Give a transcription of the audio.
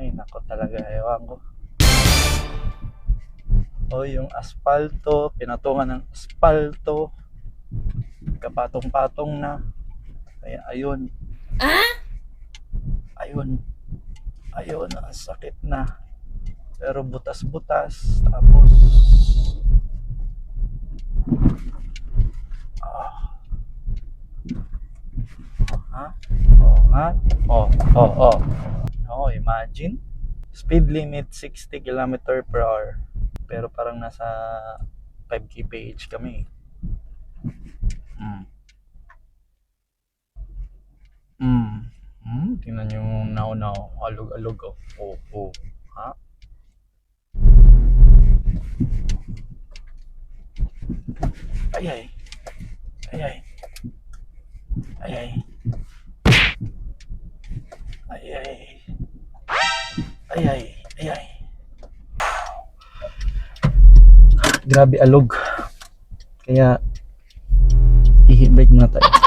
Ay nako talaga, ewan ko. O yung aspalto, pinatungan ng aspalto, kapatong-patong na. Kaya ayun, ayun, ayun, ang sakit na. Pero butas-butas, tapos ah, ha? Oh, ha? Oh, oh, oh. Oh, imagine. Speed limit 60 kilometer per hour. Pero parang nasa 5 kph kami. Mm. Tingnan nyo yung now, alog-alog, oh. Oh, oh. Ha? Ay, ay. Ay, ay. Ay, ay. Ay, ay. Ay, ay. Ay, ay. Grabe alog. Kaya, i-brake muna tayo.